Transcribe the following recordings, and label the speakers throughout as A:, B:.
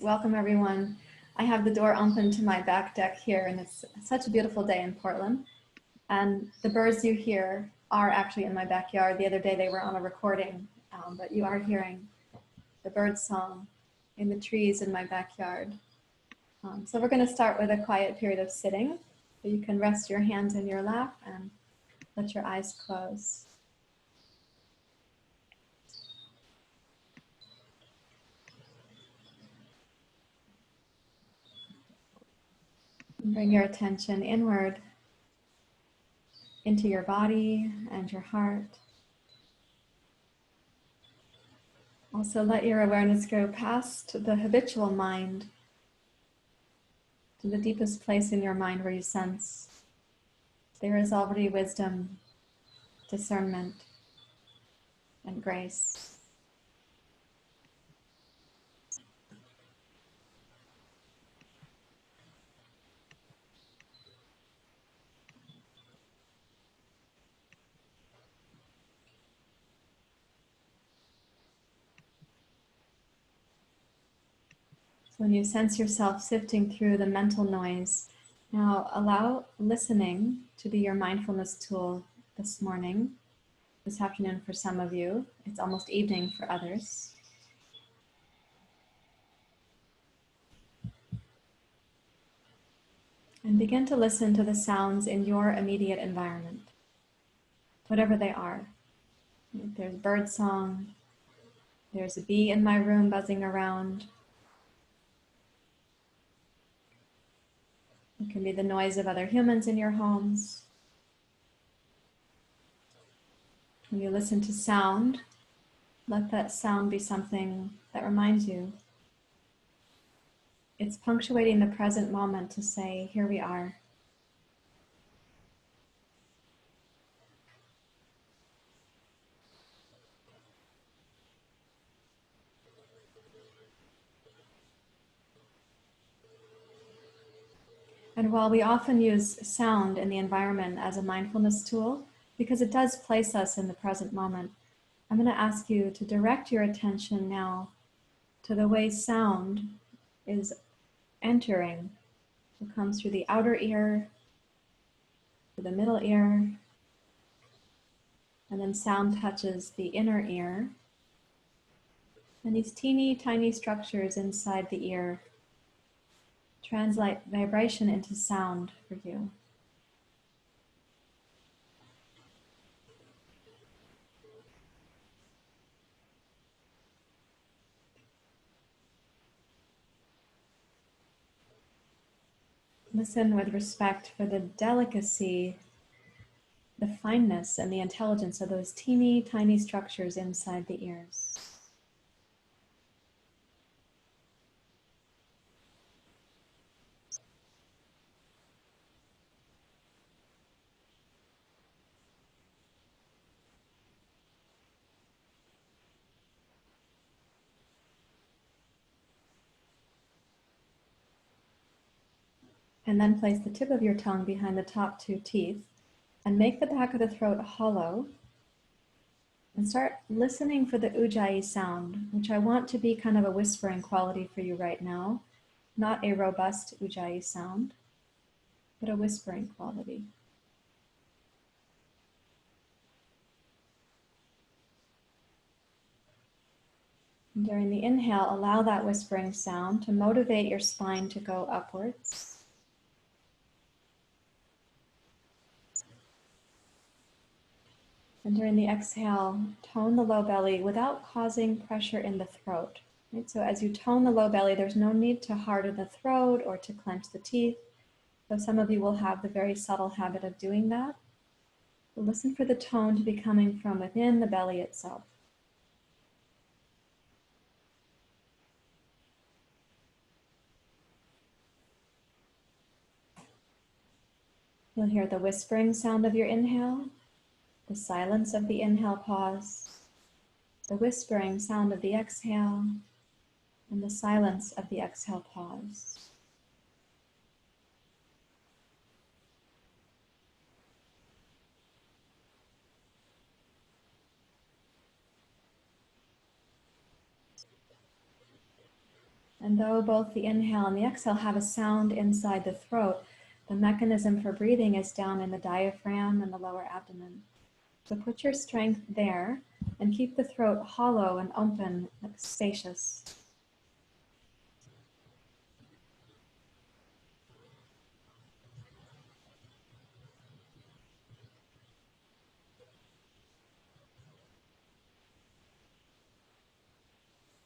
A: Welcome everyone. I have the door open to my back deck here and it's such a beautiful day in Portland. And the birds you hear are actually in my backyard. The other day they were on a recording, but you are hearing the bird song in the trees in my backyard. So we're going to start with a quiet period of sitting. So you can rest your hands in your lap and let your eyes close. And bring your attention inward into your body and your heart. Also let your awareness go past the habitual mind to the deepest place in your mind where you sense there is already wisdom, discernment, and grace. So when you sense yourself sifting through the mental noise, now allow listening to be your mindfulness tool this morning, this afternoon for some of you. It's almost evening for others. And begin to listen to the sounds in your immediate environment, whatever they are. If there's bird song, there's a bee in my room buzzing around. It can be the noise of other humans in your homes. When you listen to sound, let that sound be something that reminds you. It's punctuating the present moment to say, here we are. And while we often use sound in the environment as a mindfulness tool, because it does place us in the present moment, I'm going to ask you to direct your attention now to the way sound is entering. It comes through the outer ear, to the middle ear, and then sound touches the inner ear. And these teeny tiny structures inside the ear translate vibration into sound for you. Listen with respect for the delicacy, the fineness, and the intelligence of those teeny tiny structures inside the ears. And then place the tip of your tongue behind the top two teeth and make the back of the throat hollow. And start listening for the Ujjayi sound, which I want to be kind of a whispering quality for you right now. Not a robust Ujjayi sound, but a whispering quality. And during the inhale, allow that whispering sound to motivate your spine to go upwards. And during the exhale, tone the low belly without causing pressure in the throat. Right? So as you tone the low belly, there's no need to harden the throat or to clench the teeth. So some of you will have the very subtle habit of doing that. But listen for the tone to be coming from within the belly itself. You'll hear the whispering sound of your inhale, the silence of the inhale pause, the whispering sound of the exhale, and the silence of the exhale pause. And though both the inhale and the exhale have a sound inside the throat, the mechanism for breathing is down in the diaphragm and the lower abdomen. So put your strength there and keep the throat hollow and open, like spacious.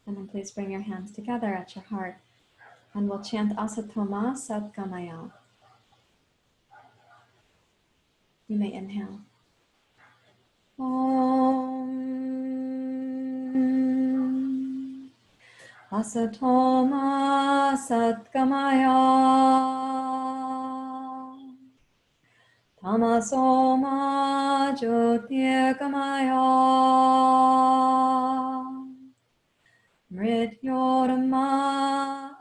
A: And then please bring your hands together at your heart. And we'll chant Asatoma Satgamaya. You may inhale. Om Asatoma Satgamaya Tamasoma Jyotirgamaya Mrityorama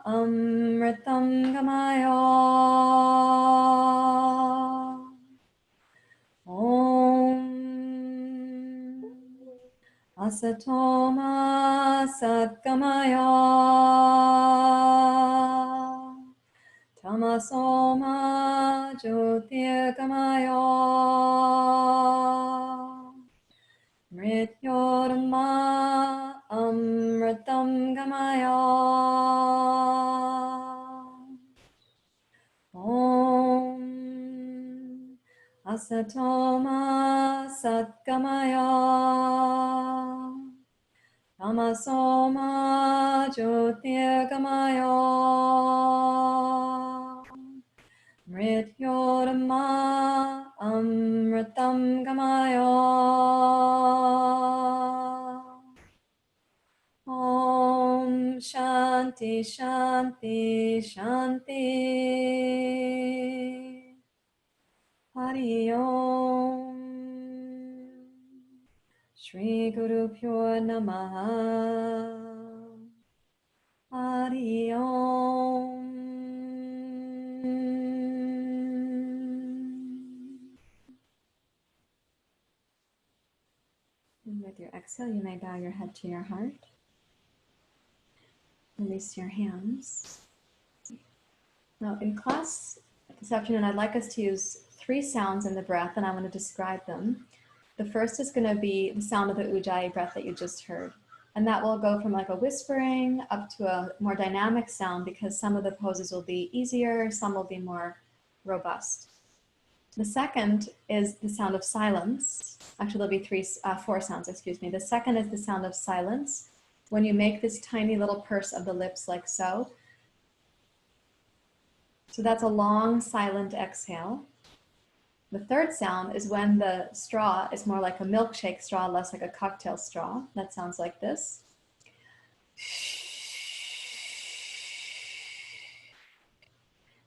A: Amritam Gamaya Om Asatoma Satgamaya Tamasoma Jyotirgamaya Mrityorama Amritam Gamaya Om Asatoma Satgamaya Tamasoma Jyotirgamaya Mrityorama Amritam Gamaya Om Shanti Shanti Shanti Hari Om Shri Guru Pyo Namaha Hari Om. And with your exhale, you may bow your head to your heart. Release your hands. Now, in class this afternoon, I'd like us to use 3 sounds in the breath, and I want to describe them. The first is going to be the sound of the Ujjayi breath that you just heard. And that will go from like a whispering up to a more dynamic sound, because some of the poses will be easier, some will be more robust. The second is the sound of silence. Actually, there'll be 4 sounds, excuse me. The second is the sound of silence. When you make this tiny little purse of the lips like so. So that's a long, silent exhale. The third sound is when the straw is more like a milkshake straw, less like a cocktail straw. That sounds like this.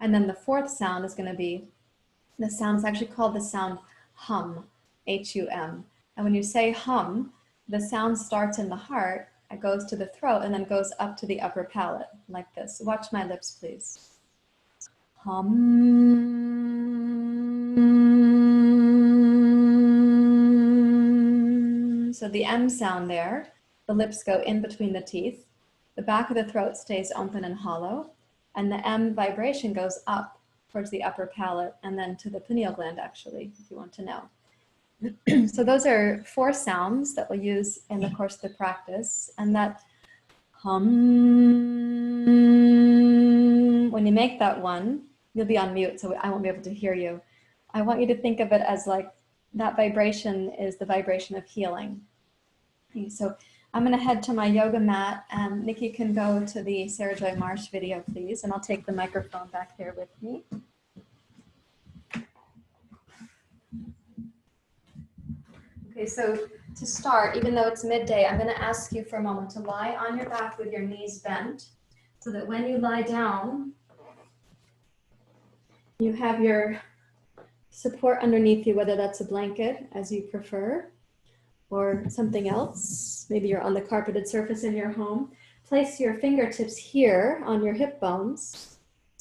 A: And then the fourth sound is going to be, the sound is actually called the sound hum, H-U-M. And when you say hum, the sound starts in the heart, it goes to the throat, and then goes up to the upper palate, like this. Watch my lips, please. Hum. So the M sound there, the lips go in between the teeth, the back of the throat stays open and hollow, and the M vibration goes up towards the upper palate and then to the pineal gland, actually, if you want to know. So those are 4 sounds that we'll use in the course of the practice. And that hum, when you make that one, you'll be on mute, so I won't be able to hear you. I want you to think of it as like that vibration is the vibration of healing. Okay, so I'm going to head to my yoga mat, and Nikki can go to the Sarahjoy Marsh video, please, and I'll take the microphone back there with me. Okay, so to start, even though it's midday, I'm going to ask you for a moment to lie on your back with your knees bent, so that when you lie down, you have your support underneath you, whether that's a blanket, as you prefer, or something else. Maybe you're on the carpeted surface in your home. Place your fingertips here on your hip bones,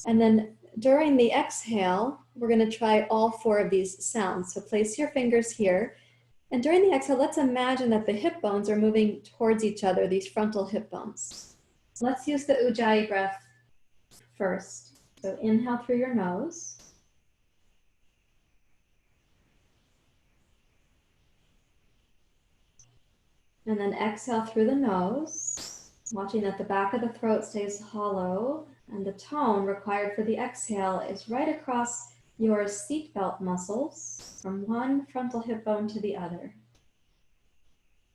A: and then during the exhale, we're going to try all 4 of these sounds. So place your fingers here. And during the exhale, let's imagine that the hip bones are moving towards each other, these frontal hip bones. Let's use the Ujjayi breath first. So inhale through your nose. And then exhale through the nose, watching that the back of the throat stays hollow, and the tone required for the exhale is right across your seatbelt muscles from one frontal hip bone to the other.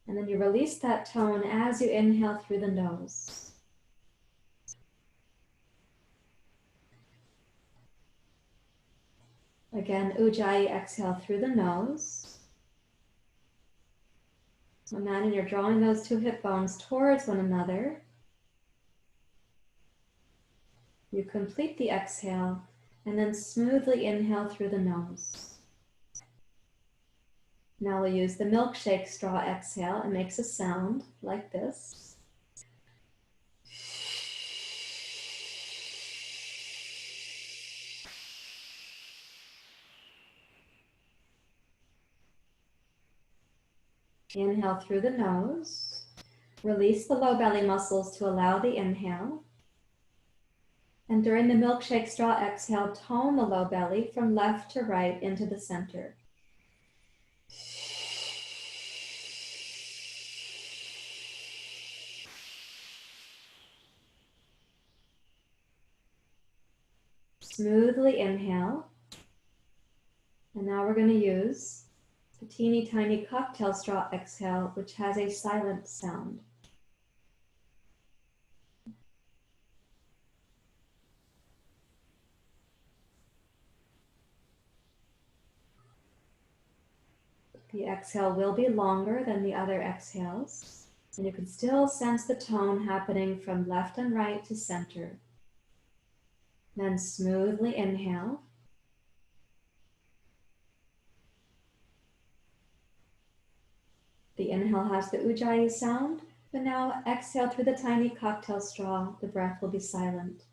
A: And then you release that tone as you inhale through the nose. Again, Ujjayi, exhale through the nose. Imagine you're drawing those two hip bones towards one another. You complete the exhale and then smoothly inhale through the nose. Now we'll use the milkshake straw exhale. It makes a sound like this. Inhale through the nose. Release the low belly muscles to allow the inhale. And during the milkshake straw exhale, tone the low belly from left to right into the center. Smoothly inhale. And now we're going to use the teeny tiny cocktail straw exhale, which has a silent sound. The exhale will be longer than the other exhales, and you can still sense the tone happening from left and right to center. Then smoothly inhale. The inhale has the Ujjayi sound, but now exhale through the tiny cocktail straw. The breath will be silent.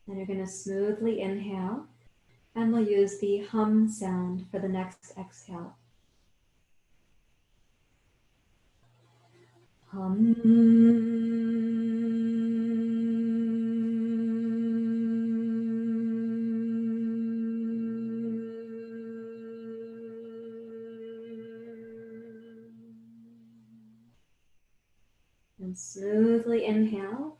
A: Then you're going to smoothly inhale, and we'll use the hum sound for the next exhale. Hum. And smoothly inhale.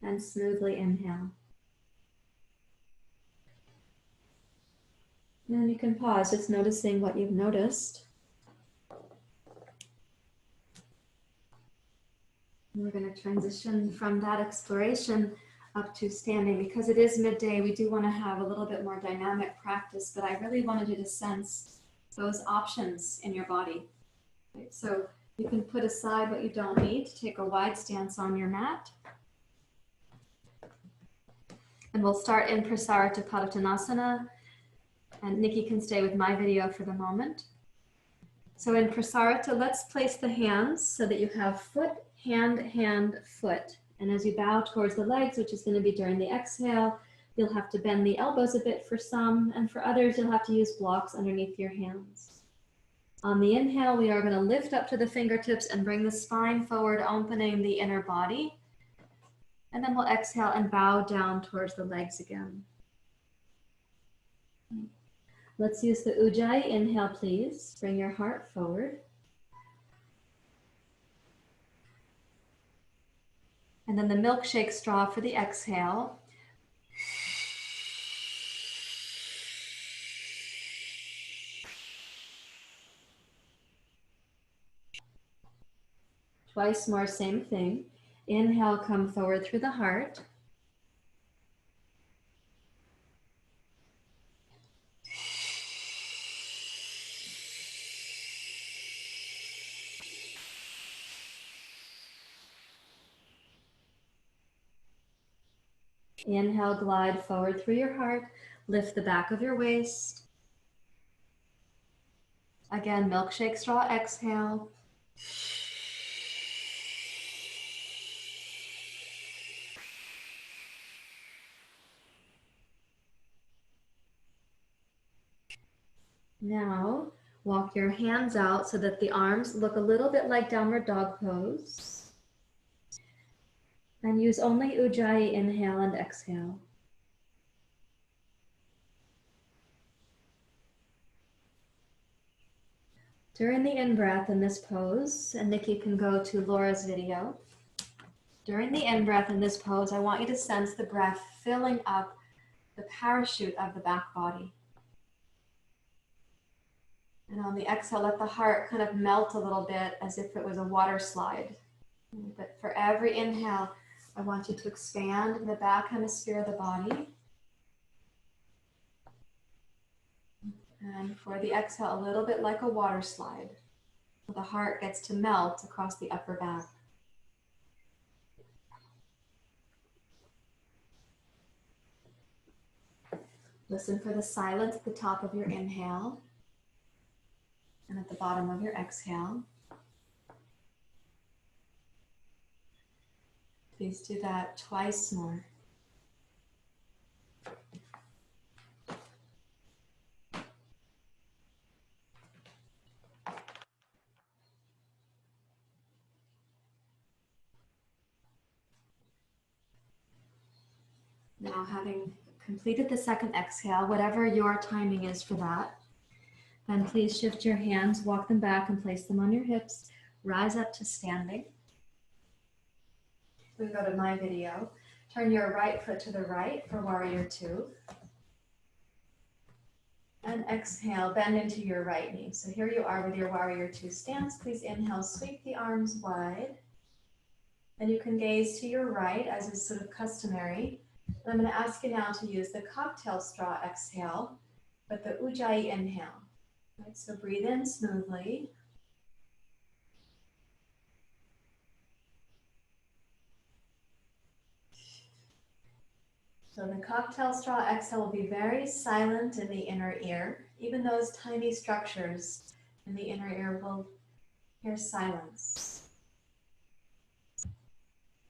A: And smoothly inhale. And you can pause, just noticing what you've noticed. And we're going to transition from that exploration up to standing. Because it is midday, we do want to have a little bit more dynamic practice, but I really wanted you to sense those options in your body. Right? So you can put aside what you don't need to take a wide stance on your mat. And we'll start in Prasarita Padottanasana, and Nikki can stay with my video for the moment. So in Prasarita, let's place the hands so that you have foot, hand, hand, foot. And as you bow towards the legs, which is going to be during the exhale, you'll have to bend the elbows a bit for some, and for others, you'll have to use blocks underneath your hands. On the inhale, we are going to lift up to the fingertips and bring the spine forward, opening the inner body. And then we'll exhale and bow down towards the legs again. Let's use the Ujjayi inhale, please. Bring your heart forward. And then the milkshake straw for the exhale. Twice more, same thing. Inhale, come forward through the heart. Inhale, glide forward through your heart. Lift the back of your waist. Again, milkshake straw, exhale. Now, walk your hands out so that the arms look a little bit like downward dog pose. And use only Ujjayi inhale and exhale. During the in-breath in this pose, and Nikki can go to Laura's video. During the in-breath in this pose, I want you to sense the breath filling up the parachute of the back body. And on the exhale, let the heart kind of melt a little bit as if it was a water slide. But for every inhale, I want you to expand the back hemisphere of the body. And for the exhale, a little bit like a water slide. The heart gets to melt across the upper back. Listen for the silence at the top of your inhale and at the bottom of your exhale. Please do that twice more. Now, having completed the second exhale, whatever your timing is for that, then please shift your hands, walk them back and place them on your hips. Rise up to standing. We go to my video. Turn your right foot to the right for warrior two. And exhale, bend into your right knee. So here you are with your warrior two stance. Please inhale, sweep the arms wide. And you can gaze to your right as is sort of customary. And I'm going to ask you now to use the cocktail straw exhale, but the Ujjayi inhale. Right, so breathe in smoothly. So the cocktail straw exhale will be very silent in the inner ear. Even those tiny structures in the inner ear will hear silence.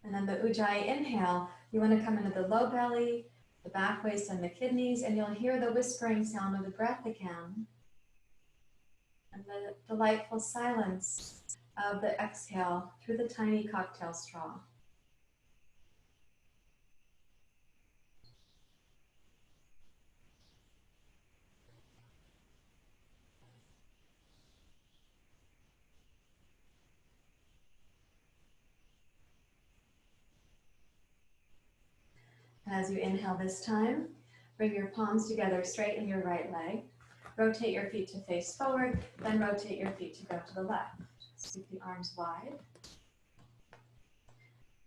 A: And then the Ujjayi inhale, you want to come into the low belly, the back waist and the kidneys, and you'll hear the whispering sound of the breath again. And the delightful silence of the exhale through the tiny cocktail straw. As you inhale this time, bring your palms together, straighten your right leg. Rotate your feet to face forward, then rotate your feet to go to the left. Sweep the arms wide.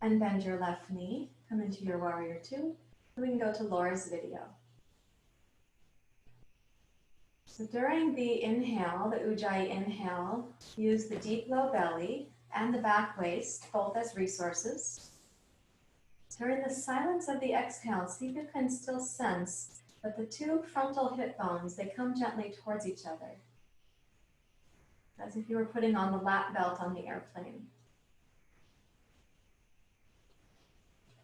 A: And bend your left knee. Come into your warrior two. We can go to Laura's video. So during the inhale, the Ujjayi inhale, use the deep low belly and the back waist, both as resources. During the silence of the exhale, see if you can still sense that the two frontal hip bones, they come gently towards each other. As if you were putting on the lap belt on the airplane.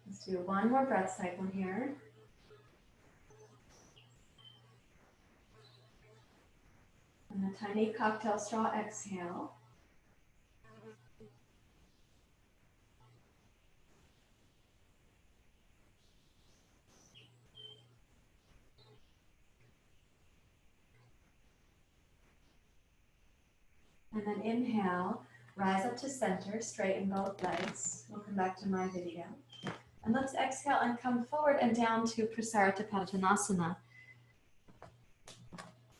A: Let's do one more breath cycle here. And a tiny cocktail straw exhale. And then inhale, rise up to center, straighten both legs. We'll come back to my video. And let's exhale and come forward and down to Prasarita.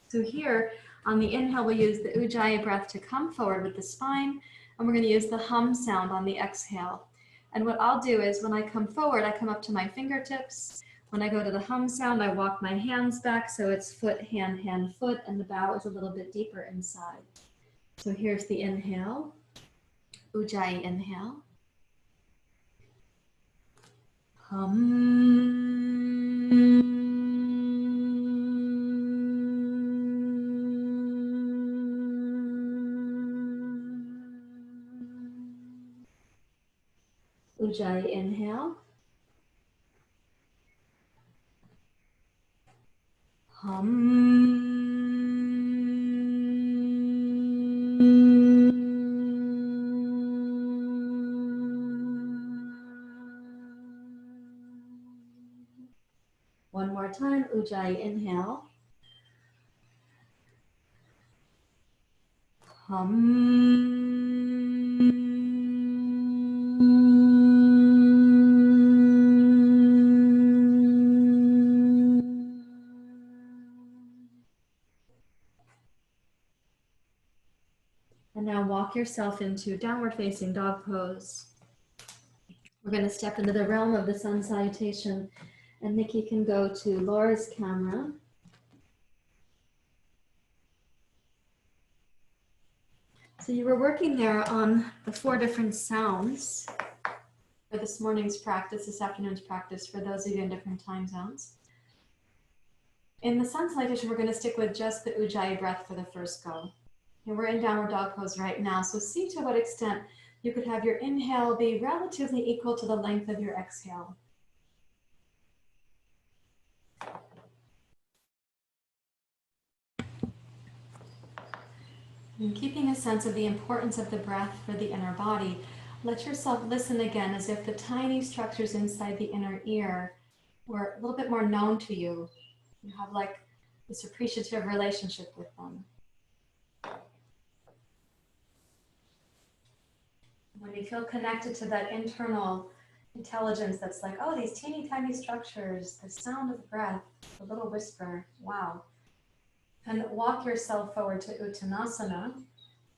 A: So here, on the inhale, we'll use the Ujjayi breath to come forward with the spine, and we're going to use the hum sound on the exhale. And what I'll do is when I come forward, I come up to my fingertips. When I go to the hum sound, I walk my hands back, so it's foot, hand, foot, and the bow is a little bit deeper inside. So here's the inhale, Ujjayi inhale. Ujjayi inhale. One more time, Ujjayi inhale. And now walk yourself into downward facing dog pose. We're going to step into the realm of the sun salutation, and Nikki can go to Laura's camera. So you were working there on the 4 different sounds for this morning's practice, this afternoon's practice, for those of you in different time zones. In the sun salutation, we're going to stick with just the Ujjayi breath for the first go. And we're in downward dog pose right now, so see to what extent you could have your inhale be relatively equal to the length of your exhale. And keeping a sense of the importance of the breath for the inner body, let yourself listen again as if the tiny structures inside the inner ear were a little bit more known to you. You have like this appreciative relationship with them. When you feel connected to that internal intelligence that's like, oh, these teeny tiny structures, the sound of breath, the little whisper, wow. And walk yourself forward to Uttanasana.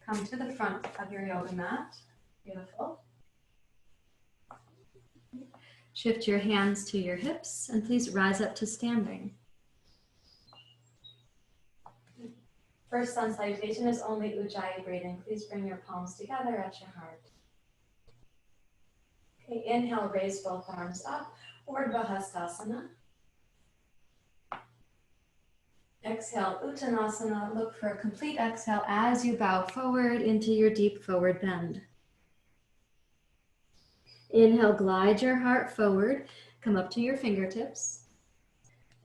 A: Come to the front of your yoga mat. Beautiful. Shift your hands to your hips and please rise up to standing. First sun salutation is only Ujjayi breathing. Please bring your palms together at your heart. Okay, inhale, raise both arms up, Urdhva Hastasana. Exhale, Uttanasana. Look for a complete exhale as you bow forward into your deep forward bend. Inhale, glide your heart forward. Come up to your fingertips.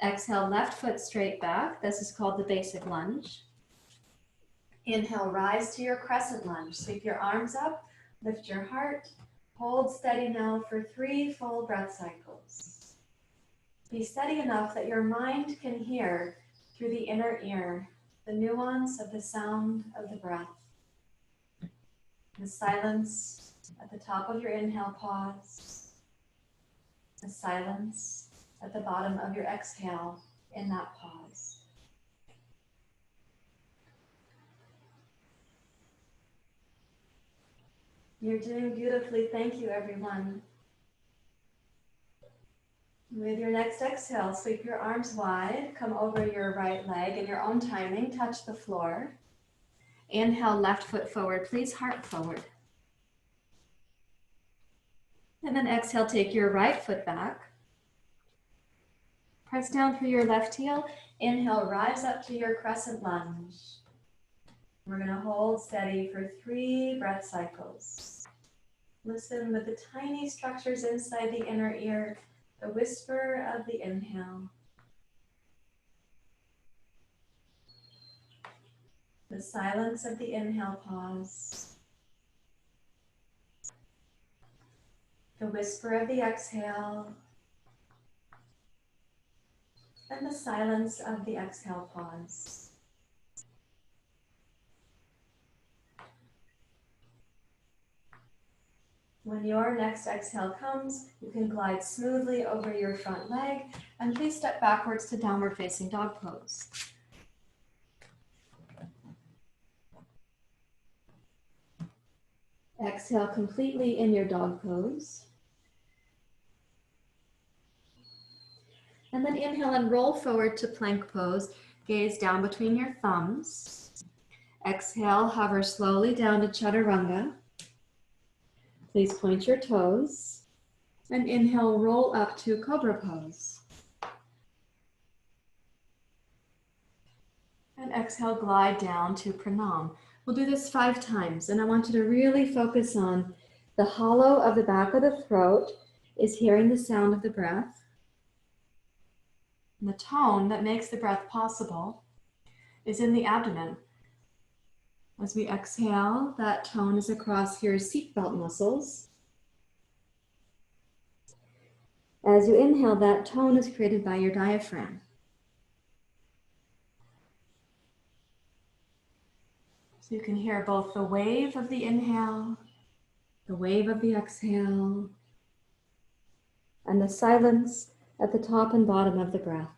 A: Exhale, left foot straight back. This is called the basic lunge. Inhale, rise to your crescent lunge. Sweep your arms up, lift your heart. Hold steady now for 3 full breath cycles. Be steady enough that your mind can hear through the inner ear the nuance of the sound of the breath. The silence at the top of your inhale pause. The silence at the bottom of your exhale in that pause. You're doing beautifully. Thank you, everyone. With your next exhale, sweep your arms wide, come over your right leg in your own timing, touch the floor. Inhale, left foot forward, please heart forward. And then exhale, take your right foot back. Press down through your left heel. Inhale, rise up to your crescent lunge. We're going to hold steady for 3 breath cycles. Listen with the tiny structures inside the inner ear, the whisper of the inhale. The silence of the inhale pause. The whisper of the exhale. And the silence of the exhale pause. When your next exhale comes, you can glide smoothly over your front leg and please step backwards to downward facing dog pose. Exhale completely in your dog pose. And then inhale and roll forward to plank pose. Gaze down between your thumbs. Exhale, hover slowly down to chaturanga. Please point your toes. And inhale, roll up to cobra pose. And exhale, glide down to pranam. We'll do this 5 times, and I want you to really focus on the hollow of the back of the throat is hearing the sound of the breath. And the tone that makes the breath possible is in the abdomen. As we exhale, that tone is across your seatbelt muscles. As you inhale, that tone is created by your diaphragm. So you can hear both the wave of the inhale, the wave of the exhale, and the silence at the top and bottom of the breath.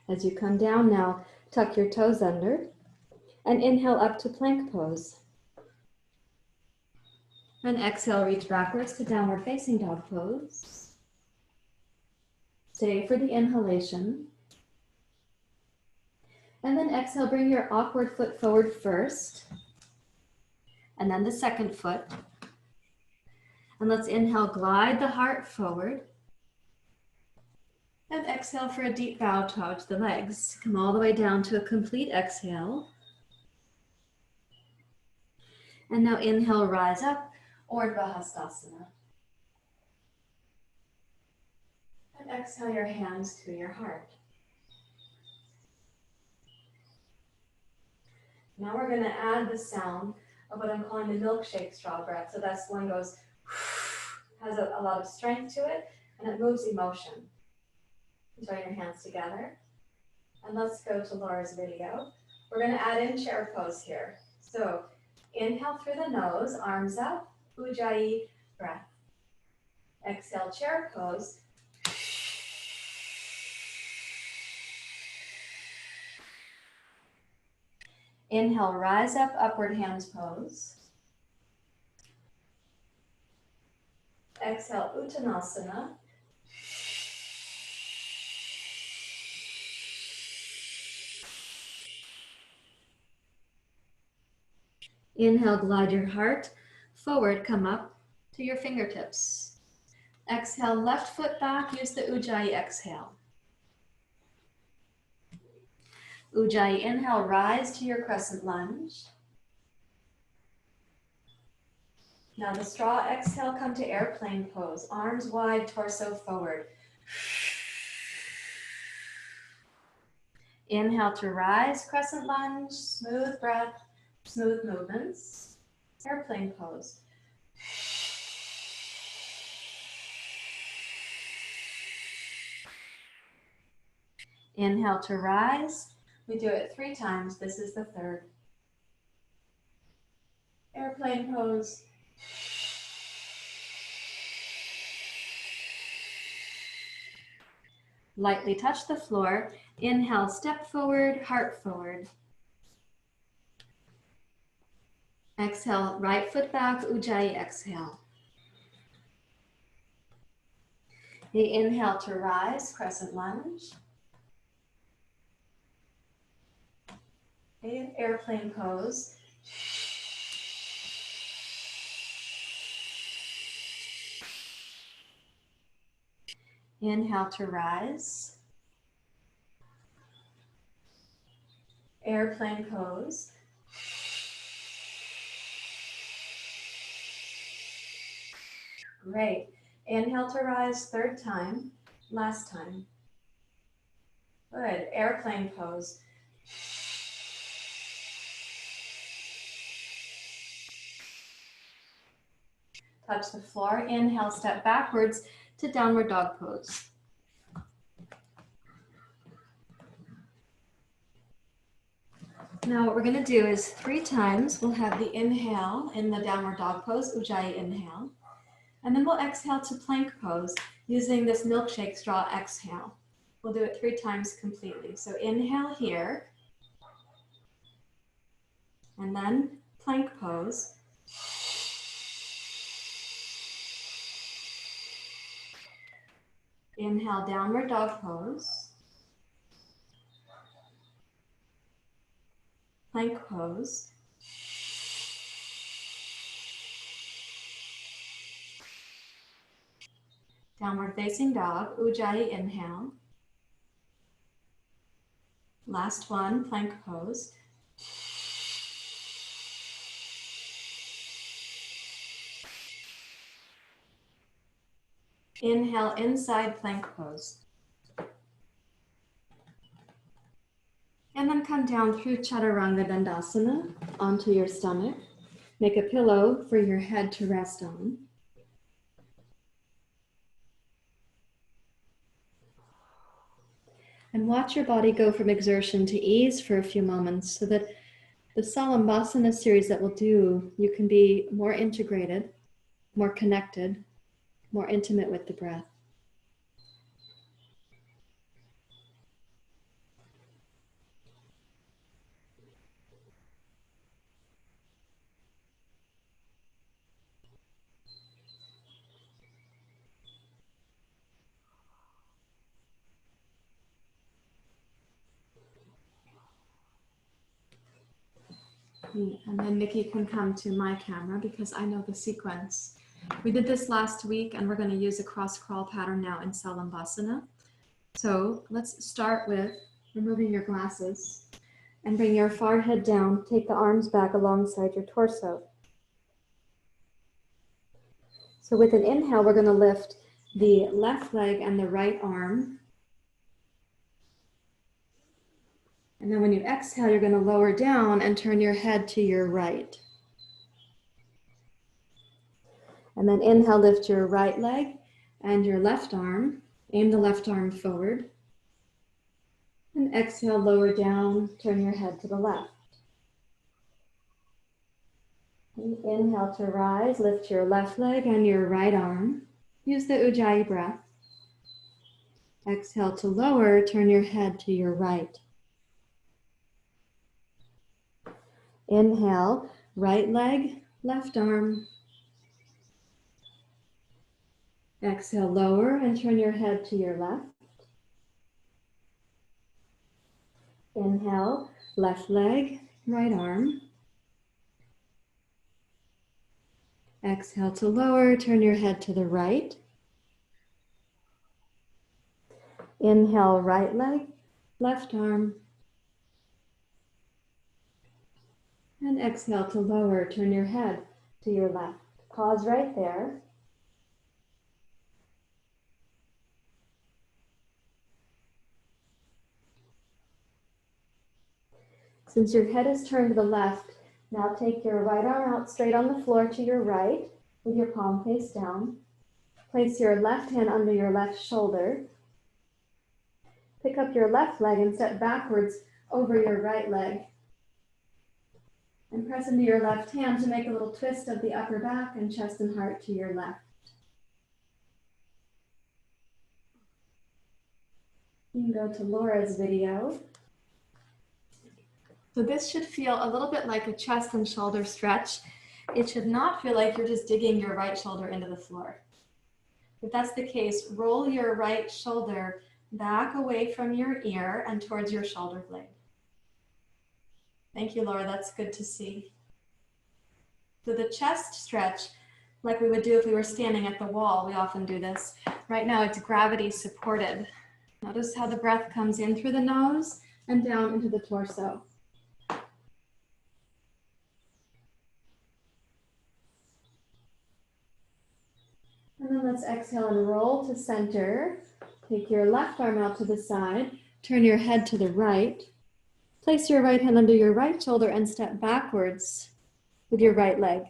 A: As you come down now, tuck your toes under and inhale up to plank pose. And exhale, reach backwards to downward facing dog pose. Stay for the inhalation. And then exhale, bring your awkward foot forward first. And then the second foot. And let's inhale, glide the heart forward. And exhale for a deep bow to the legs. Come all the way down to a complete exhale. And now inhale, rise up, Urdhva Hastasana. And exhale your hands to your heart. Now we're going to add the sound of what I'm calling the milkshake straw breath. So that's one goes, has a lot of strength to it, and it moves emotion. Join your hands together. And let's go to Laura's video. We're going to add in chair pose here. So inhale through the nose, arms up, Ujjayi breath. Exhale, chair pose. Inhale, rise up, upward hands pose. Exhale, Uttanasana. Inhale, glide your heart forward, come up to your fingertips. Exhale, left foot back, use the Ujjayi exhale. Ujjayi inhale, rise to your crescent lunge. Now the straw exhale, come to airplane pose. Arms wide, torso forward. Inhale to rise, crescent lunge, smooth breath, smooth movements. Airplane pose. Inhale to rise. We do it 3 times. This is the 3rd. Airplane pose. Lightly touch the floor. Inhale, step forward, heart forward. Exhale, right foot back, Ujjayi exhale. Inhale to rise, crescent lunge. Airplane pose. Inhale to rise. Airplane pose. Great. Inhale to rise, 3rd time. Last time. Good. Airplane pose. Touch the floor. Inhale, step backwards to downward dog pose. Now what we're going to do is 3 times we'll have the inhale in the downward dog pose, Ujjayi inhale. And then we'll exhale to plank pose using this milkshake straw exhale. We'll do it 3 times completely. So inhale here. And then plank pose. Inhale, downward dog pose. plank pose. Downward facing dog, Ujjayi inhale. Last one, plank pose. Inhale, inside plank pose. And then come down through Chaturanga Dandasana onto your stomach. Make a pillow for your head to rest on. And watch your body go from exertion to ease for a few moments so that the Salambasana series that we'll do, you can be more integrated, more connected, more intimate with the breath. And then Nikki can come to my camera because I know the sequence. We did this last week and we're going to use a cross crawl pattern now in Salambasana. So let's start with removing your glasses and bring your forehead down. Take the arms back alongside your torso. So with an inhale, we're going to lift the left leg and the right arm. And then when you exhale, you're going to lower down and turn your head to your right. And then inhale, lift your right leg and your left arm. Aim the left arm forward. And exhale, lower down, turn your head to the left. And inhale to rise, lift your left leg and your right arm. Use the Ujjayi breath. Exhale to lower, turn your head to your right. Inhale, right leg, left arm. Exhale, lower and turn your head to your left. Inhale, left leg, right arm. Exhale to lower, turn your head to the right. Inhale, right leg, left arm. And exhale to lower, turn your head to your left. Pause right there. Since your head is turned to the left, now take your right arm out straight on the floor to your right with your palm face down. Place your left hand under your left shoulder. Pick up your left leg and step backwards over your right leg. And press into your left hand to make a little twist of the upper back and chest and heart to your left. You can go to Laura's video. So this should feel a little bit like a chest and shoulder stretch. It should not feel like you're just digging your right shoulder into the floor. If that's the case, roll your right shoulder back away from your ear and towards your shoulder blade. Thank you, Laura. That's good to see. So the chest stretch, like we would do if we were standing at the wall, we often do this. Right now it's gravity supported. Notice how the breath comes in through the nose and down into the torso. And then let's exhale and roll to center. Take your left arm out to the side. Turn your head to the right. Place your right hand under your right shoulder and step backwards with your right leg.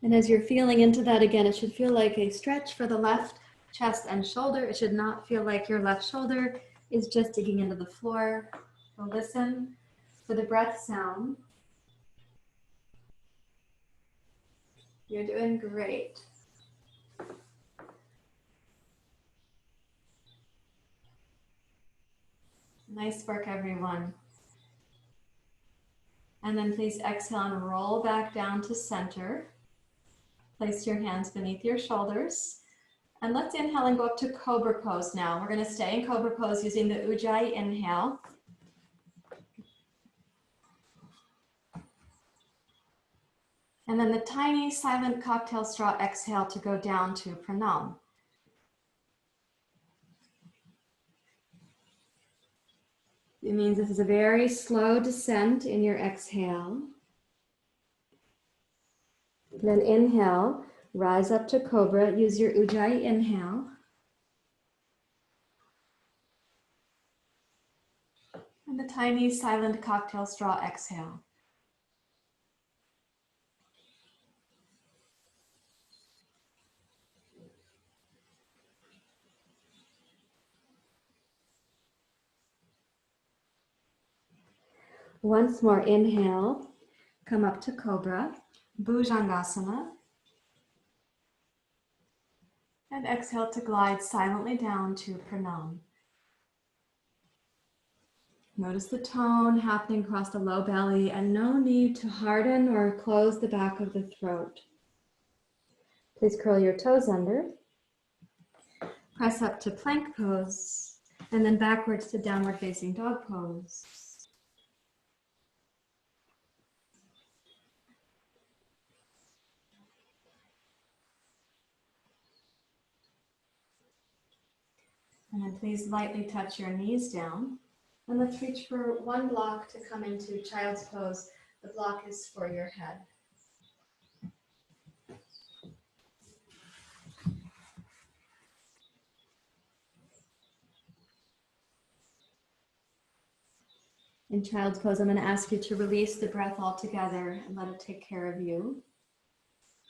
A: And as you're feeling into that again, it should feel like a stretch for the left chest and shoulder. It should not feel like your left shoulder is just digging into the floor. So listen for the breath sound. You're doing great. Nice work, everyone. And then please exhale and roll back down to center. Place your hands beneath your shoulders And let's inhale and go up to Cobra Pose now. We're going to stay in Cobra Pose using the Ujjayi inhale. And then the tiny silent cocktail straw exhale to go down to Pranayama. It means this is a very slow descent in your exhale. Then inhale, rise up to Cobra, use your Ujjayi inhale. And the tiny silent cocktail straw exhale. Once more, inhale, come up to Cobra, Bhujangasana. And exhale to glide silently down to Pranayama. Notice the tone happening across the low belly and no need to harden or close the back of the throat. Please curl your toes under. Press up to plank pose and then backwards to downward facing dog pose. And then please lightly touch your knees down. And let's reach for one block to come into child's pose. The block is for your head. In child's pose, I'm going to ask you to release the breath altogether and let it take care of you.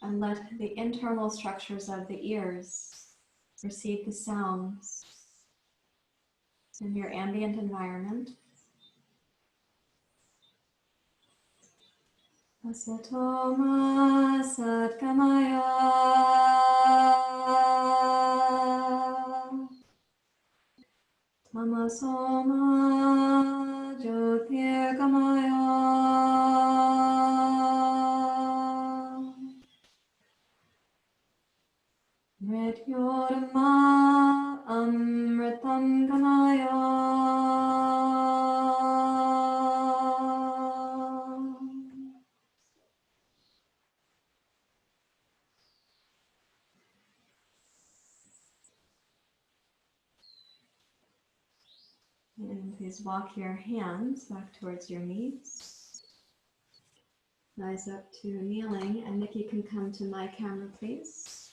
A: And let the internal structures of the ears receive the sounds in your ambient environment. Asatoma satkamaya tamasoma jyotirgamaya mrityorma amritam gamaya. And please walk your hands back towards your knees. Rise up to kneeling, and Nikki can come to my camera, please.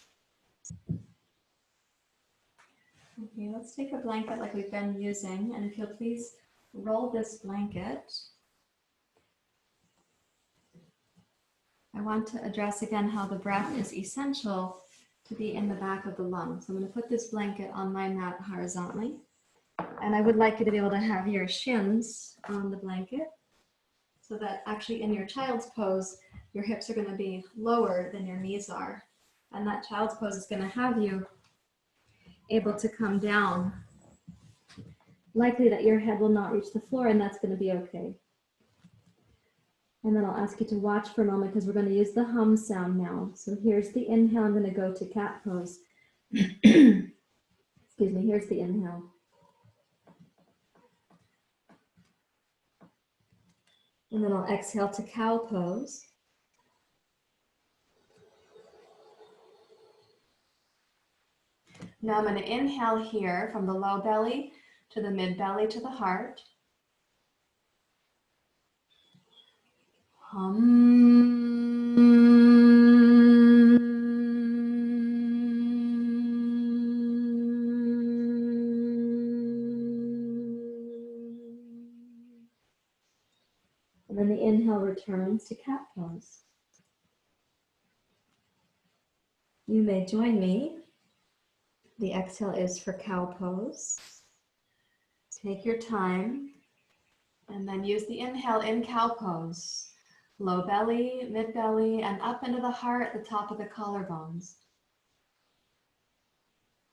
A: Okay, let's take a blanket like we've been using, and if you'll please roll this blanket. I want to address again how the breath is essential to be in the back of the lungs. So I'm going to put this blanket on my mat horizontally. And I would like you to be able to have your shins on the blanket so that actually in your child's pose, your hips are going to be lower than your knees are. And that child's pose is going to have you able to come down. Likely that your head will not reach the floor, and that's going to be okay. And then I'll ask you to watch for a moment because we're going to use the hum sound now. So here's the inhale. I'm going to go to cat pose. Excuse me, here's the inhale. And then I'll exhale to cow pose. Now I'm going to inhale here from the low belly to the mid belly to the heart. Hum. And then the inhale returns to cat pose. You may join me. The exhale is for cow pose. Take your time and then use the inhale in cow pose. Low belly, mid belly, and up into the heart, the top of the collarbones.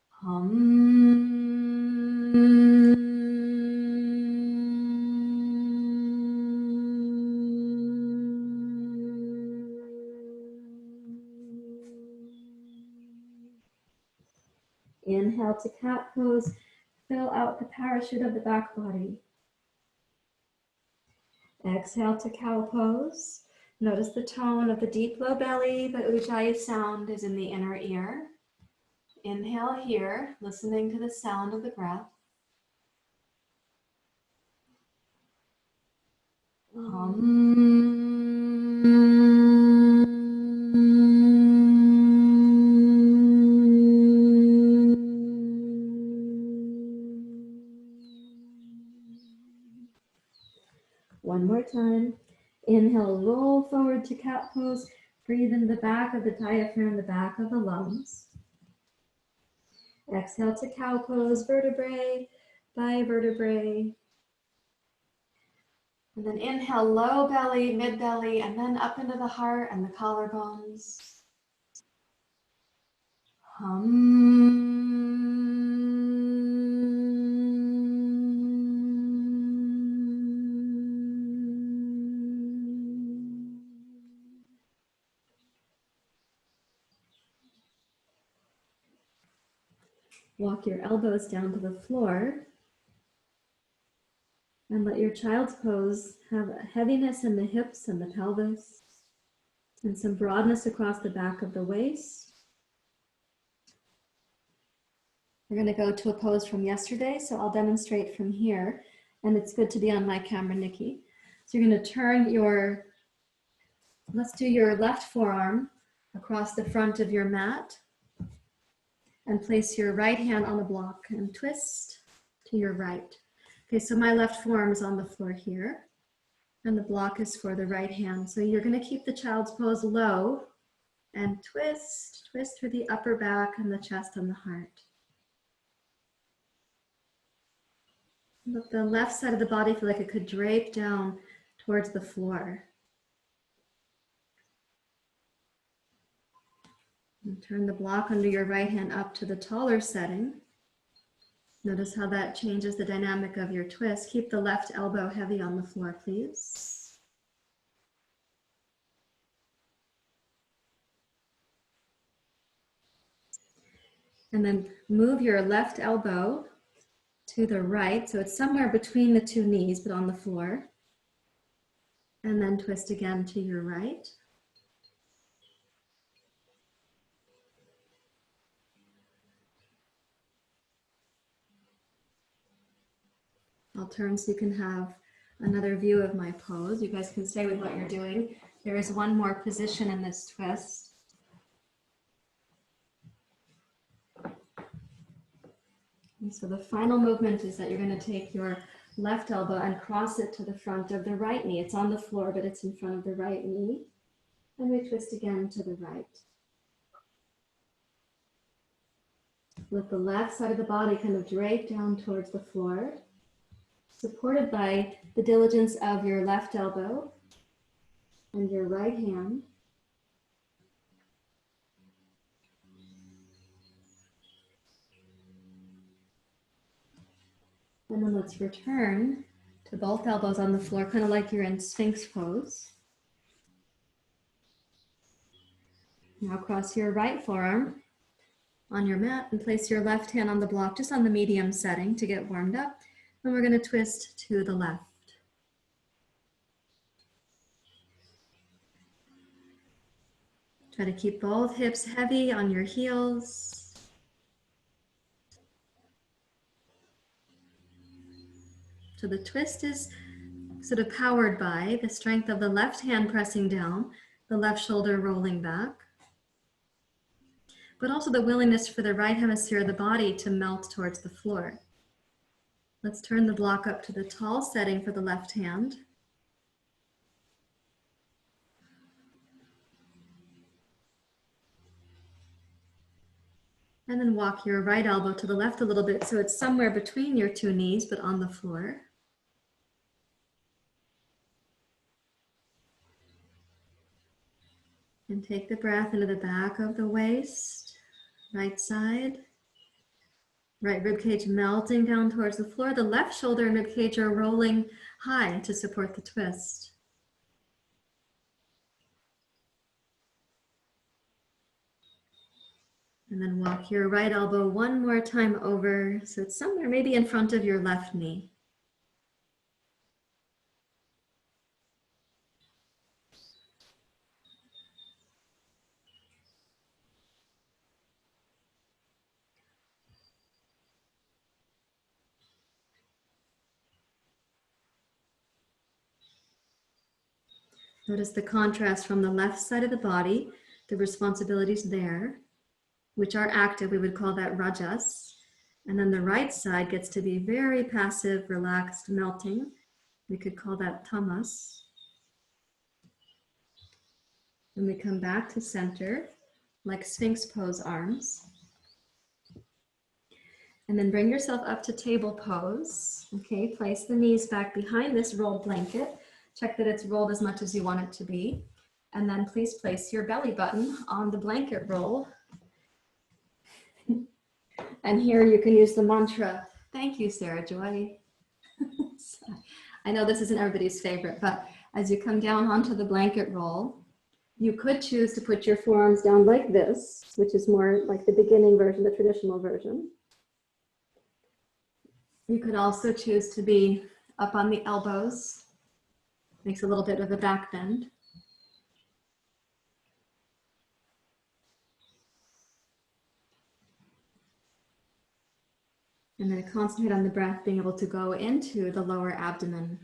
A: Hum. Inhale to cat pose. Fill out the parachute of the back body. Exhale to cow pose. Notice the tone of the deep low belly. The Ujjayi sound is in the inner ear. Inhale here, listening to the sound of the breath. One more time. Inhale, roll forward to cat pose. Breathe in the back of the diaphragm, the back of the lungs. Exhale to cow pose, vertebrae by vertebrae. And then inhale, low belly, mid belly, and then up into the heart and the collarbones. Walk your elbows down to the floor and let your child's pose have a heaviness in the hips and the pelvis and some broadness across the back of the waist. We're going to go to a pose from yesterday, so I'll demonstrate from here, and it's good to be on my camera, Nikki. So you're going to turn let's do your left forearm across the front of your mat and place your right hand on the block and twist to your right. Okay, so my left forearm is on the floor here, and the block is for the right hand. So you're going to keep the child's pose low and twist through the upper back and the chest and the heart. Let the left side of the body feel like it could drape down towards the floor. And turn the block under your right hand up to the taller setting. Notice how that changes the dynamic of your twist. Keep the left elbow heavy on the floor, please. And then move your left elbow to the right, so it's somewhere between the two knees, but on the floor. And then twist again to your right. I'll turn so you can have another view of my pose. You guys can stay with what you're doing. There is one more position in this twist. And so the final movement is that you're going to take your left elbow and cross it to the front of the right knee. It's on the floor, but it's in front of the right knee. And we twist again to the right. Let the left side of the body kind of drape down towards the floor, supported by the diligence of your left elbow and your right hand. And then let's return to both elbows on the floor, kind of like you're in Sphinx pose. Now cross your right forearm on your mat and place your left hand on the block, just on the medium setting to get warmed up. And we're going to twist to the left. Try to keep both hips heavy on your heels. So the twist is sort of powered by the strength of the left hand pressing down, the left shoulder rolling back, but also the willingness for the right hemisphere of the body to melt towards the floor. Let's turn the block up to the tall setting for the left hand. And then walk your right elbow to the left a little bit so it's somewhere between your two knees, but on the floor. And take the breath into the back of the waist, right side. Right ribcage melting down towards the floor. The left shoulder and ribcage are rolling high to support the twist. And then walk your right elbow one more time over, so it's somewhere maybe in front of your left knee. Notice the contrast from the left side of the body, the responsibilities there, which are active, we would call that rajas. And then the right side gets to be very passive, relaxed, melting. We could call that tamas. And we come back to center, like Sphinx pose arms. And then bring yourself up to table pose. Okay, place the knees back behind this rolled blanket. Check that it's rolled as much as you want it to be. And then please place your belly button on the blanket roll. And here you can use the mantra, thank you, Sarahjoy. I know this isn't everybody's favorite, but as you come down onto the blanket roll, you could choose to put your forearms down like this, which is more like the beginning version, the traditional version. You could also choose to be up on the elbows. Makes a little bit of a back bend. And then concentrate on the breath, being able to go into the lower abdomen.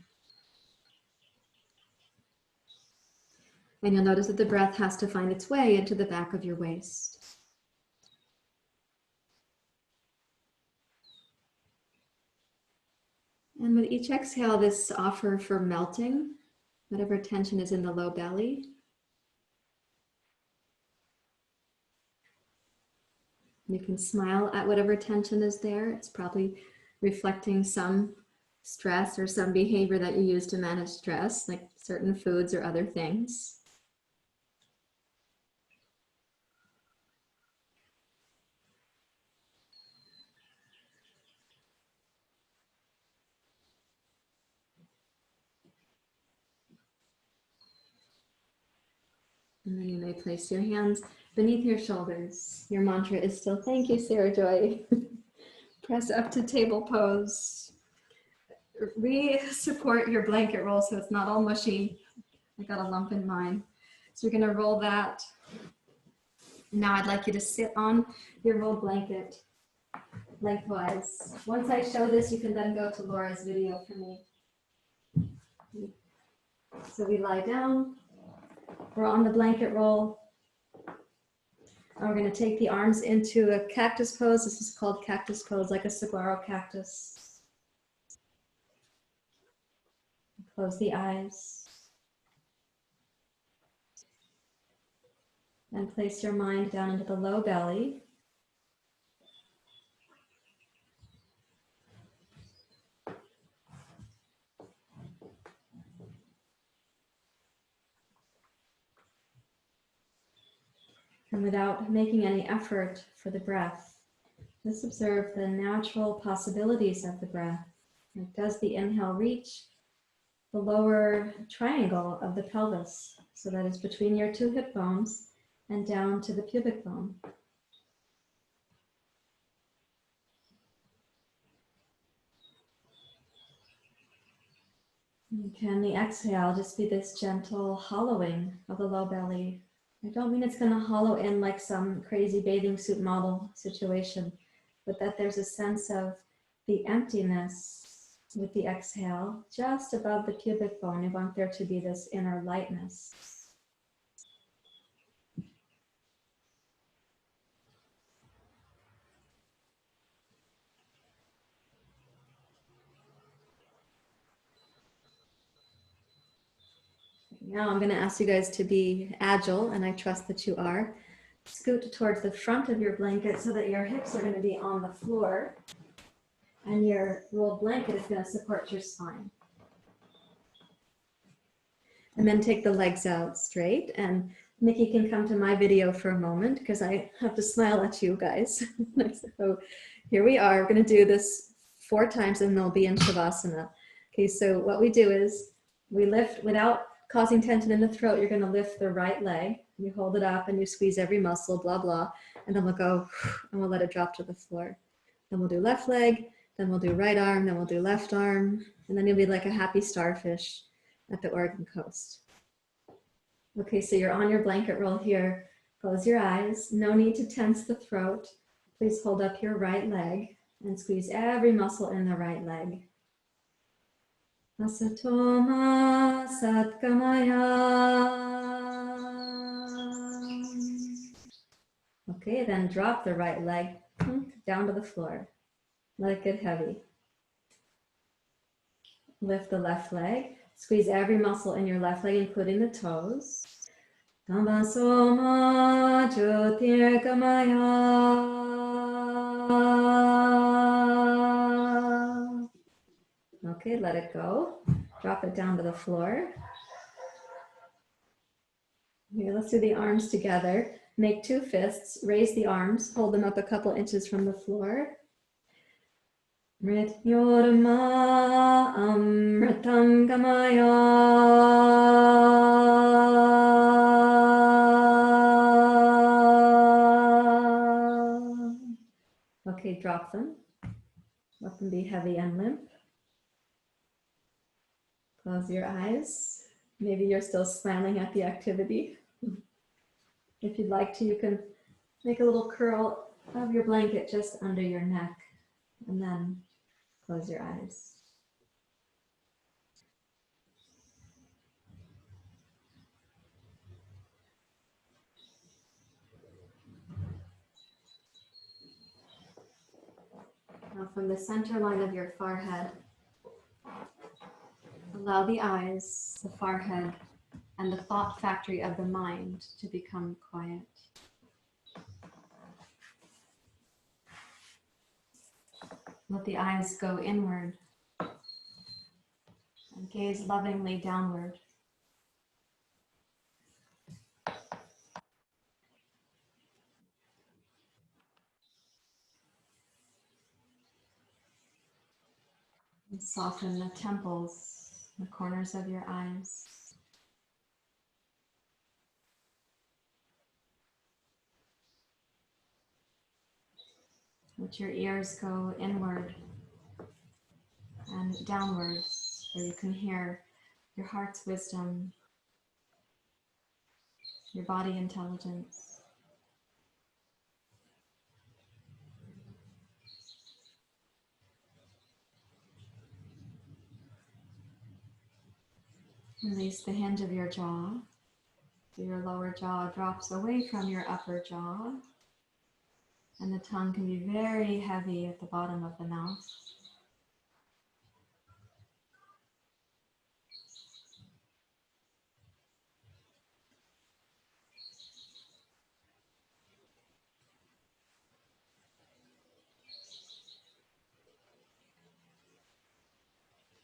A: And you'll notice that the breath has to find its way into the back of your waist. And with each exhale, this offer for melting, whatever tension is in the low belly. You can smile at whatever tension is there. It's probably reflecting some stress or some behavior that you use to manage stress, like certain foods or other things. And then you may place your hands beneath your shoulders. Your mantra is still, thank you, Sarahjoy. Press up to table pose. Re-support your blanket roll so it's not all mushy. I got a lump in mine. So you're gonna roll that. Now I'd like you to sit on your rolled blanket lengthwise. Once I show this, you can then go to Laura's video for me. So we lie down. We're on the blanket roll. And we're going to take the arms into a cactus pose. This is called cactus pose, like a saguaro cactus. Close the eyes. And place your mind down into the low belly. And without making any effort for the breath, just observe the natural possibilities of the breath. Like, does the inhale reach the lower triangle of the pelvis, so that is between your two hip bones and down to the pubic bone? And can the exhale just be this gentle hollowing of the low belly? I don't mean it's going to hollow in like some crazy bathing suit model situation, but that there's a sense of the emptiness with the exhale just above the pubic bone. You want there to be this inner lightness. Now I'm going to ask you guys to be agile, and I trust that you are. Scoot towards the front of your blanket so that your hips are going to be on the floor, and your rolled blanket is going to support your spine. And then take the legs out straight, and Nikki can come to my video for a moment because I have to smile at you guys. So here we are. We're going to do this 4 times and they'll be in Shavasana. Okay, so what we do is we lift without causing tension in the throat. You're going to lift the right leg. You hold it up and you squeeze every muscle, blah, blah. and then we'll go, and we'll let it drop to the floor. Then we'll do left leg, then we'll do right arm, then we'll do left arm, and then you'll be like a happy starfish at the Oregon coast. Okay, so you're on your blanket roll here. Close your eyes. No need to tense the throat. Please hold up your right leg and squeeze every muscle in the right leg. Asatoma Satgamaya. Okay, then drop the right leg down to the floor. Let it get heavy. Lift the left leg. Squeeze every muscle in your left leg, including the toes. Tamasoma Jyotirgamaya. Okay, let it go. Drop it down to the floor. Here, let's do the arms together. Make two fists, raise the arms, hold them up a couple inches from the floor. Mrityorma Amritam Gamaya. Okay, drop them. Let them be heavy and limp. Close your eyes. Maybe you're still smiling at the activity. If you'd like to, you can make a little curl of your blanket just under your neck, and then close your eyes. Now from the center line of your forehead, allow the eyes, the forehead, and the thought factory of the mind to become quiet. Let the eyes go inward and gaze lovingly downward. And soften the temples, the corners of your eyes. Let your ears go inward and downwards, where you can hear your heart's wisdom, your body intelligence. Release the hinge of your jaw, so your lower jaw drops away from your upper jaw, and the tongue can be very heavy at the bottom of the mouth.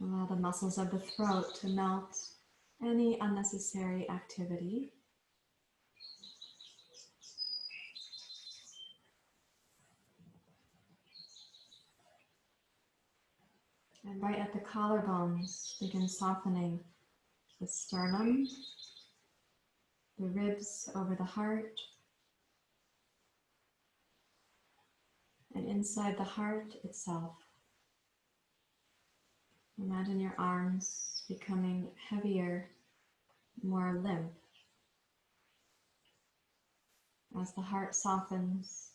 A: Allow the muscles of the throat to melt any unnecessary activity. And right at the collarbones, begin softening the sternum, the ribs over the heart, and inside the heart itself. Imagine your arms becoming heavier, more limp. As the heart softens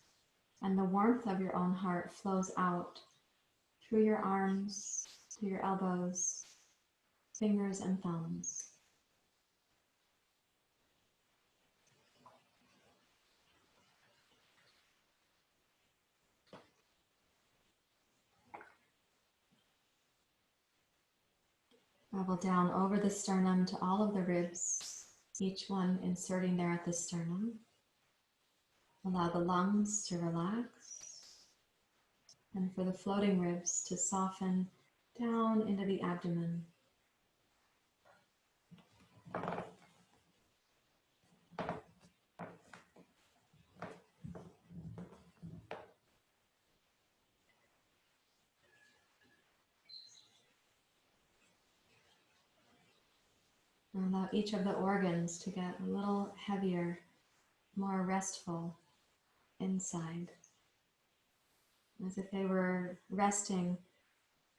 A: and the warmth of your own heart flows out through your arms, through your elbows, fingers and thumbs. Travel down over the sternum to all of the ribs, each one inserting there at the sternum. Allow the lungs to relax, and for the floating ribs to soften down into the abdomen. And allow each of the organs to get a little heavier, more restful inside, as if they were resting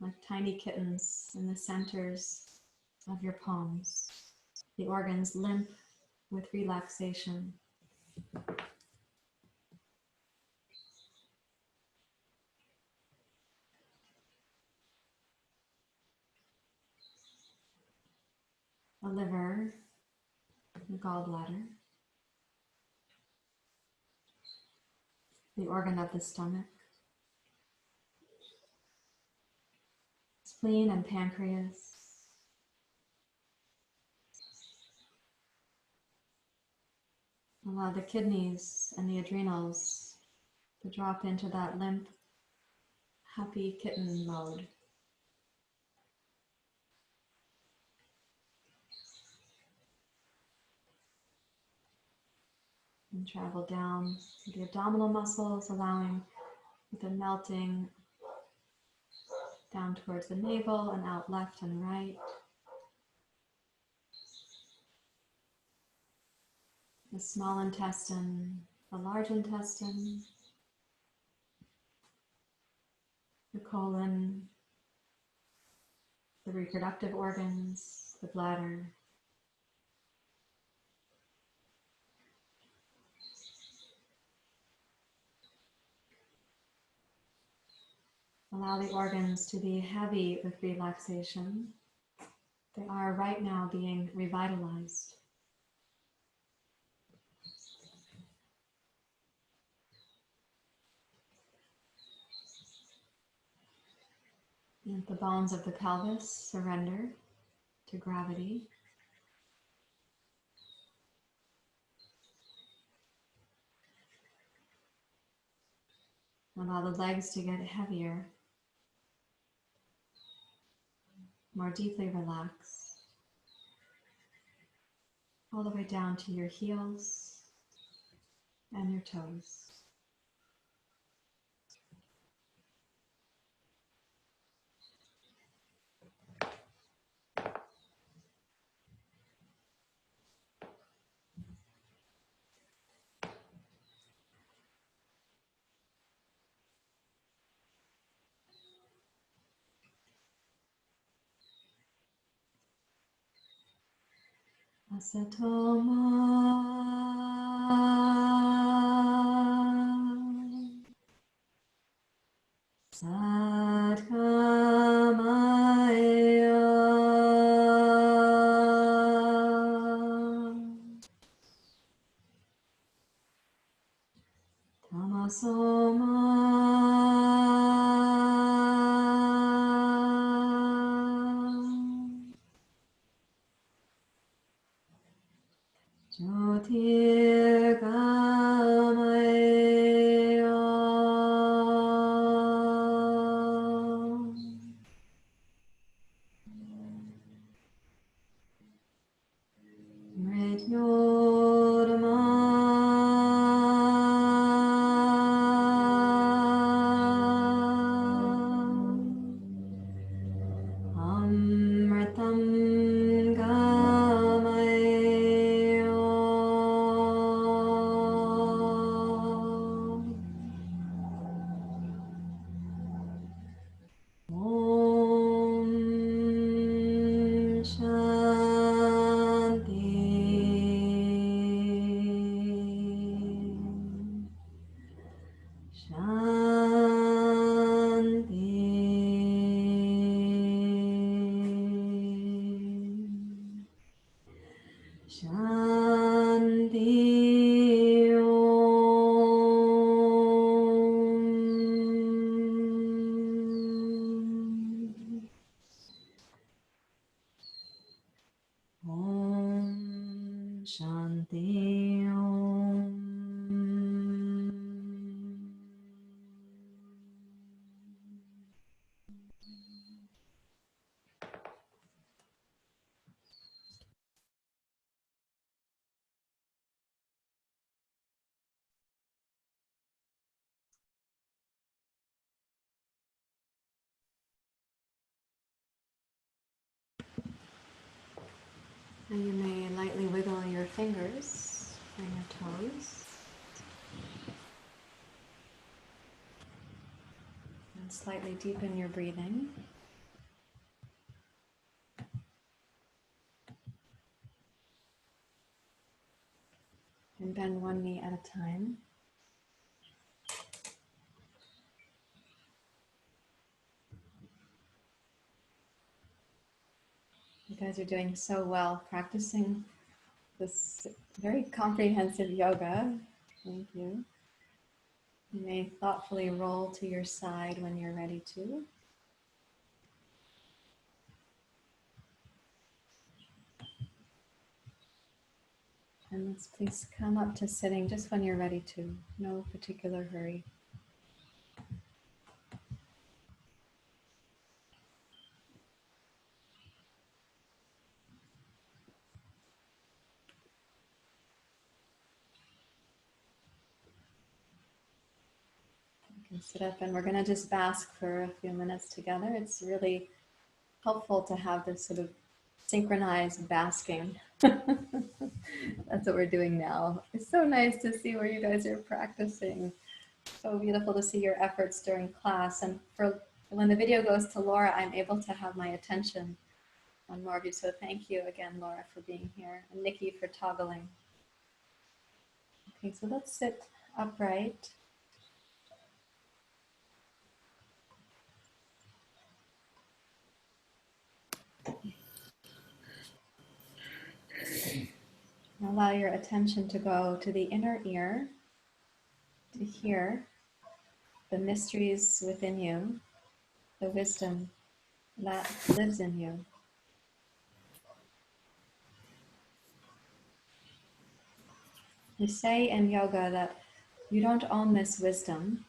A: like tiny kittens in the centers of your palms, the organs limp with relaxation. The liver, the gallbladder, the organ of the stomach, spleen and pancreas, allow the kidneys and the adrenals to drop into that limp, happy kitten mode. And travel down to the abdominal muscles, allowing the melting down towards the navel and out left and right. The small intestine, the large intestine, the colon, the reproductive organs, the bladder. Allow the organs to be heavy with relaxation. They are right now being revitalized. And the bones of the pelvis surrender to gravity. Allow the legs to get heavier, more deeply relaxed, all the way down to your heels and your toes. Asatoma Satkamaya Tamasoma Jyotirgamaya Mrityorma Amritam Gamaya Om Shanti Shanti Om Shanti Om. And you may lightly wiggle your fingers and your toes. And slightly deepen your breathing. And bend one knee at a time. You guys are doing so well practicing this very comprehensive yoga. Thank you. You may thoughtfully roll to your side when you're ready to. And let's please come up to sitting just when you're ready to. No particular hurry. You can sit up and we're going to just bask for a few minutes together. It's really helpful to have this sort of synchronized basking. That's what we're doing now. It's so nice to see where you guys are practicing. So beautiful to see your efforts during class. And for when the video goes to Laura, I'm able to have my attention on more of you. So thank you again, Laura, for being here, and Nikki for toggling. Okay, so let's sit upright. Allow your attention to go to the inner ear, to hear the mysteries within you, the wisdom that lives in you. We say in yoga that you don't own this wisdom.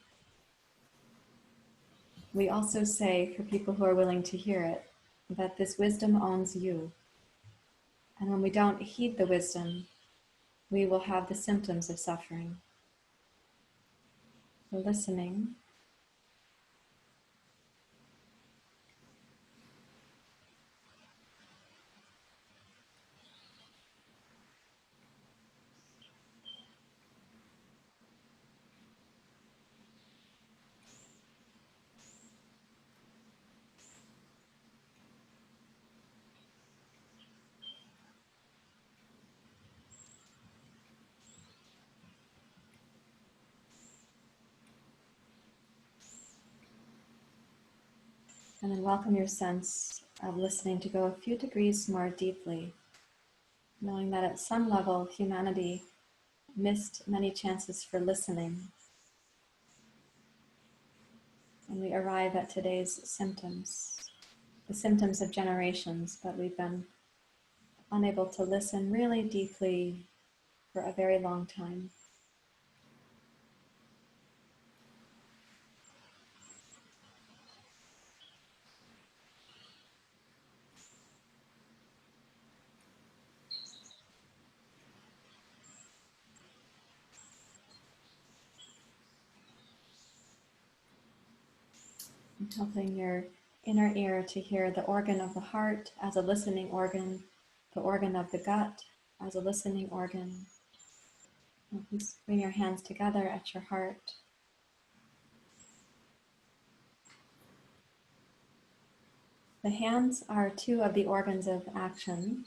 A: We also say, for people who are willing to hear it, that this wisdom owns you. And when we don't heed the wisdom, we will have the symptoms of suffering. So listening. And then welcome your sense of listening to go a few degrees more deeply, knowing that at some level humanity missed many chances for listening. And we arrive at today's symptoms, the symptoms of generations, but we've been unable to listen really deeply for a very long time. And helping your inner ear to hear the organ of the heart as a listening organ, the organ of the gut as a listening organ. And please bring your hands together at your heart. The hands are two of the organs of action.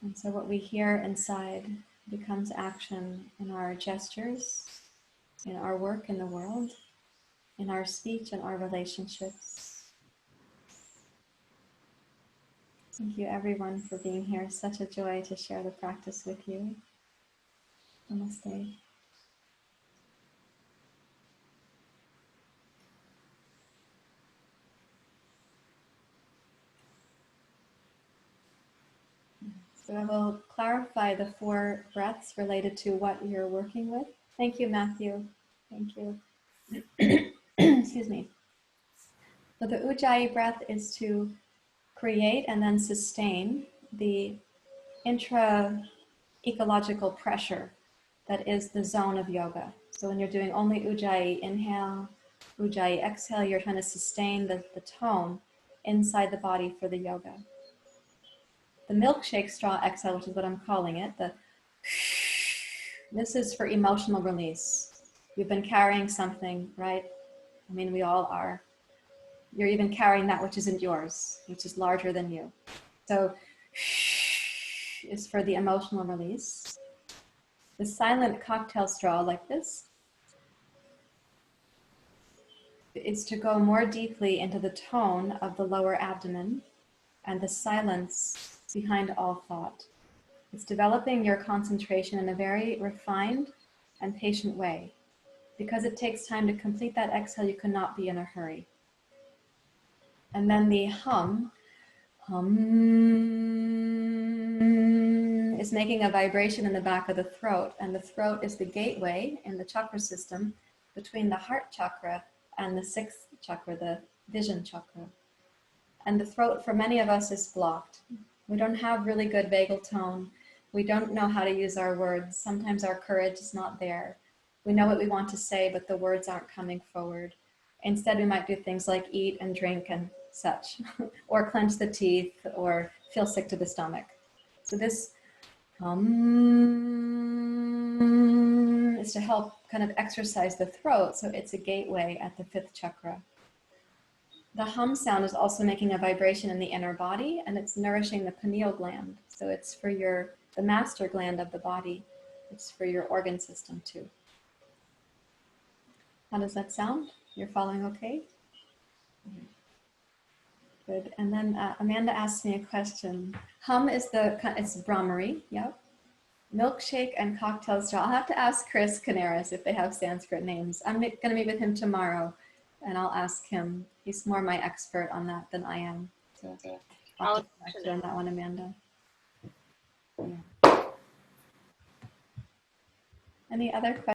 A: And so what we hear inside becomes action in our gestures, in our work in the world, in our speech and our relationships. Thank you everyone for being here. Such a joy to share the practice with you. Namaste. So I will clarify the 4 breaths related to what you're working with. Thank you, Matthew. Thank you. Excuse me. So the Ujjayi breath is to create and then sustain the intra-ecological pressure that is the zone of yoga. So when you're doing only Ujjayi inhale, Ujjayi exhale, you're trying to sustain the tone inside the body for the yoga. The milkshake straw exhale, which is what I'm calling it, this is for emotional release. You've been carrying something, right? I mean, we all are. You're even carrying that which isn't yours, which is larger than you. So is for the emotional release. The silent cocktail straw like this is to go more deeply into the tone of the lower abdomen and the silence behind all thought. It's developing your concentration in a very refined and patient way. Because it takes time to complete that exhale, you cannot be in a hurry. And then the hum is making a vibration in the back of the throat, and the throat is the gateway in the chakra system between the heart chakra and the sixth chakra, the vision chakra. And the throat for many of us is blocked. We don't have really good vagal tone. We don't know how to use our words. Sometimes our courage is not there. We know what we want to say, but the words aren't coming forward. Instead, we might do things like eat and drink and such, or clench the teeth, or feel sick to the stomach. So this is to help kind of exercise the throat, so it's a gateway at the fifth chakra. The hum sound is also making a vibration in the inner body, and it's nourishing the pineal gland. So it's for the master gland of the body. It's for your organ system too. How does that sound? You're following okay? Good. And then Amanda asked me a question. Hum is it's Brahmari, yep. Milkshake and cocktail straw. I'll have to ask Chris Canaris if they have Sanskrit names. I'm going to meet with him tomorrow, and I'll ask him. He's more my expert on that than I am. So I'll have to correct you on that one, Amanda. Yeah. Any other questions?